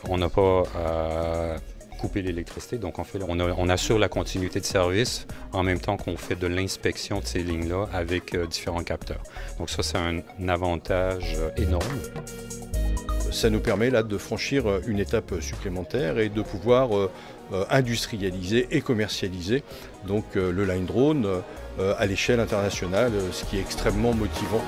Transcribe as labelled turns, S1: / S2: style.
S1: On n'a pas à couper l'électricité, donc on assure la continuité de service en même temps qu'on fait de l'inspection de ces lignes-là avec différents capteurs. Donc ça, c'est un avantage énorme.
S2: Ça nous permet là de franchir une étape supplémentaire et de pouvoir industrialiser et commercialiser donc le line drone à l'échelle internationale, ce qui est extrêmement motivant.